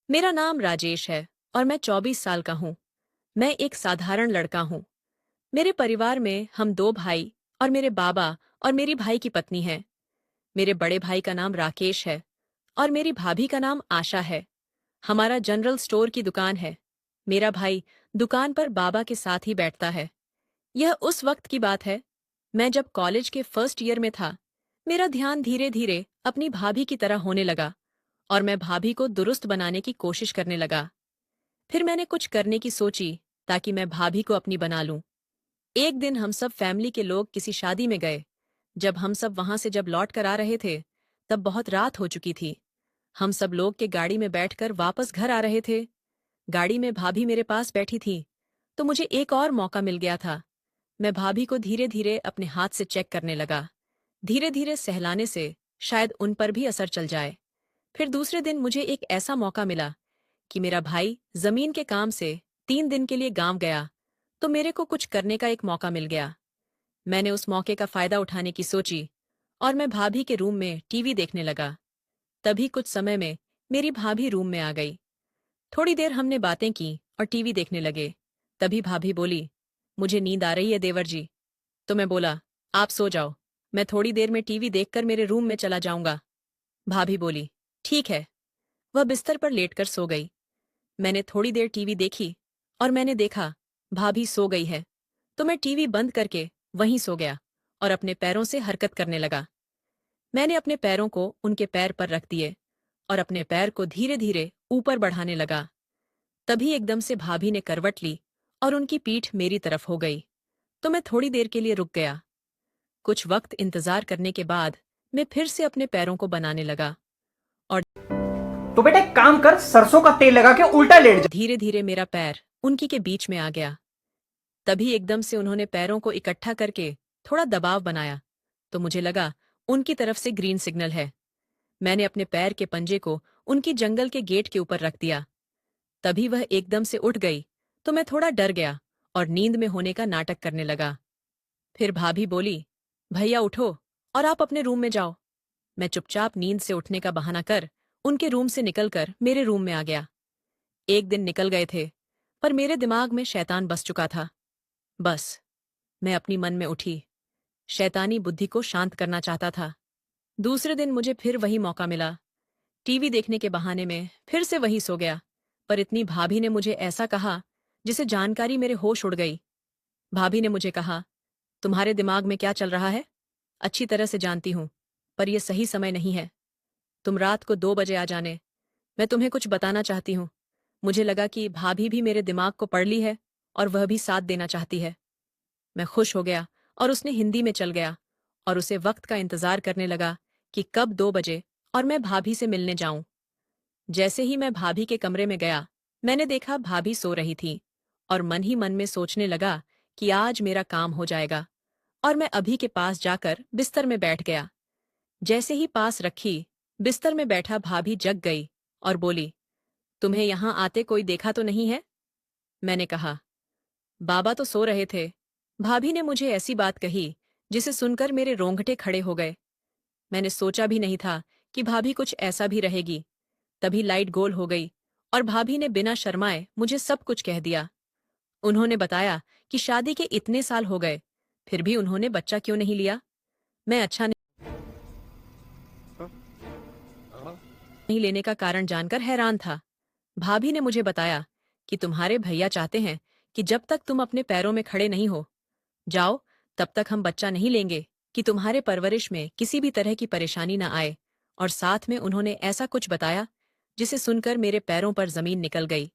मेरा नाम राजेश है और मैं 24 साल का हूँ। मैं एक साधारण लड़का हूँ। मेरे परिवार में हम दो भाई और मेरे बाबा और मेरी भाई की पत्नी हैं। मेरे बड़े भाई का नाम राकेश है और मेरी भाभी का नाम आशा है। हमारा जनरल स्टोर की दुकान है। मेरा भाई दुकान पर बाबा के साथ ही बैठता है। यह उस वक्त की बात है, मैं जब कॉलेज के फर्स्ट ईयर में था। मेरा ध्यान धीरे धीरे अपनी भाभी की तरह होने लगा और मैं भाभी को दुरुस्त बनाने की कोशिश करने लगा। फिर मैंने कुछ करने की सोची ताकि मैं भाभी को अपनी बना लूं। एक दिन हम सब फैमिली के लोग किसी शादी में गए। जब हम सब वहां से जब लौट कर आ रहे थे, तब बहुत रात हो चुकी थी। हम सब लोग के गाड़ी में बैठकर वापस घर आ रहे थे। गाड़ी में भाभी मेरे पास बैठी थी, तो मुझे एक और मौका मिल गया था। मैं भाभी को धीरे धीरे अपने हाथ से चेक करने लगा। धीरे धीरे सहलाने से शायद उन पर भी असर चल जाए। फिर दूसरे दिन मुझे एक ऐसा मौका मिला कि मेरा भाई जमीन के काम से 3 दिन के लिए गांव गया, तो मेरे को कुछ करने का एक मौका मिल गया। मैंने उस मौके का फायदा उठाने की सोची और मैं भाभी के रूम में टीवी देखने लगा। तभी कुछ समय में मेरी भाभी रूम में आ गई। थोड़ी देर हमने बातें की और टीवी देखने लगे। तभी भाभी बोली, मुझे नींद आ रही है देवर जी। तो मैं बोला, आप सो जाओ, मैं थोड़ी देर में टीवी देखकर मेरे रूम में चला जाऊंगा। भाभी बोली, ठीक है। वह बिस्तर पर लेटकर सो गई। मैंने थोड़ी देर टीवी देखी और मैंने देखा भाभी सो गई है, तो मैं टीवी बंद करके वहीं सो गया और अपने पैरों से हरकत करने लगा। मैंने अपने पैरों को उनके पैर पर रख दिए और अपने पैर को धीरे धीरे ऊपर बढ़ाने लगा। तभी एकदम से भाभी ने करवट ली और उनकी पीठ मेरी तरफ हो गई, तो मैं थोड़ी देर के लिए रुक गया। कुछ वक्त इंतजार करने के बाद मैं फिर से अपने पैरों को बनाने लगा और तो बेटा एक काम कर, सरसों का तेल लगा के उल्टा लेट जा। धीरे धीरे मेरा पैर उनकी के बीच में आ गया। तभी एकदम से उन्होंने पैरों को इकट्ठा करके थोड़ा दबाव बनाया, तो मुझे लगा उनकी तरफ से ग्रीन सिग्नल है। मैंने अपने पैर के पंजे को उनकी जंगल के गेट के ऊपर रख दिया। तभी वह एकदम से उठ गई, तो मैं थोड़ा डर गया और नींद में होने का नाटक करने लगा। फिर भाभी बोली, भैया उठो और आप अपने रूम में जाओ। मैं चुपचाप नींद से उठने का बहाना कर उनके रूम से निकलकर मेरे रूम में आ गया। एक दिन निकल गए थे, पर मेरे दिमाग में शैतान बस चुका था। बस, मैं अपनी मन में उठी, शैतानी बुद्धि को शांत करना चाहता था। दूसरे दिन मुझे फिर वही मौका मिला। टीवी देखने के बहाने में फिर से वही सो गया, पर इतनी भाभी ने मुझे ऐसा कहा जिसे जानकारी मेरे होश उड़ गई। भाभी ने मुझे कहा, तुम्हारे दिमाग में क्या चल रहा है अच्छी तरह से जानती हूं, पर यह सही समय नहीं है। तुम रात को 2 बजे आ जाने। मैं तुम्हें कुछ बताना चाहती हूँ। मुझे लगा कि भाभी भी मेरे दिमाग को पढ़ ली है और वह भी साथ देना चाहती है। मैं खुश हो गया और उसने हिंदी में चल गया और उसे वक्त का इंतजार करने लगा कि कब 2 बजे और मैं भाभी से मिलने जाऊं। जैसे ही मैं भाभी के कमरे में गया, मैंने देखा भाभी सो रही थी और मन ही मन में सोचने लगा कि आज मेरा काम हो जाएगा। और मैं अभी के पास जाकर बिस्तर में बैठ गया। जैसे ही पास रखी, बिस्तर में बैठा भाभी जग गई और बोली, तुम्हें यहां आते कोई देखा तो नहीं है? मैंने कहा, बाबा तो सो रहे थे। भाभी ने मुझे ऐसी बात कही जिसे सुनकर मेरे रोंगटे खड़े हो गए। मैंने सोचा भी नहीं था कि भाभी कुछ ऐसा भी रहेगी। तभी लाइट गोल हो गई और भाभी ने बिना शर्माए मुझे सब कुछ कह दिया। उन्होंने बताया कि शादी के इतने साल हो गए, फिर भी उन्होंने बच्चा क्यों नहीं लिया। मैं अच्छा नहीं लेने का कारण जानकर हैरान था। भाभी ने मुझे बताया कि तुम्हारे भैया चाहते हैं कि जब तक तुम अपने पैरों में खड़े नहीं हो जाओ, तब तक हम बच्चा नहीं लेंगे, कि तुम्हारे परवरिश में किसी भी तरह की परेशानी न आए। और साथ में उन्होंने ऐसा कुछ बताया जिसे सुनकर मेरे पैरों पर जमीन निकल गई।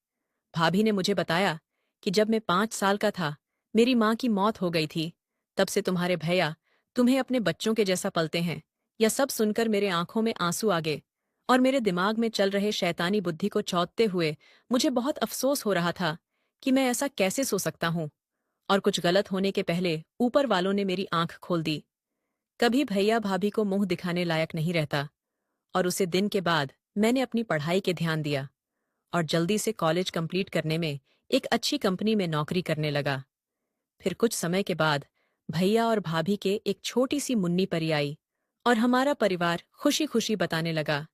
भाभी ने मुझे बताया कि जब मैं 5 साल का था, मेरी माँ की मौत हो गई थी। तब से तुम्हारे भैया तुम्हें अपने बच्चों के जैसा पलते हैं। यह सब सुनकर मेरे आंखों में आंसू आ गए और मेरे दिमाग में चल रहे शैतानी बुद्धि को चौंकते हुए मुझे बहुत अफसोस हो रहा था कि मैं ऐसा कैसे सो सकता हूँ। और कुछ गलत होने के पहले ऊपर वालों ने मेरी आंख खोल दी। कभी भैया भाभी को मुंह दिखाने लायक नहीं रहता। और उसे दिन के बाद मैंने अपनी पढ़ाई के ध्यान दिया और जल्दी से कॉलेज कंप्लीट करने में एक अच्छी कंपनी में नौकरी करने लगा। फिर कुछ समय के बाद भैया और भाभी के एक छोटी सी मुन्नी परी आई और हमारा परिवार खुशी खुशी बताने लगा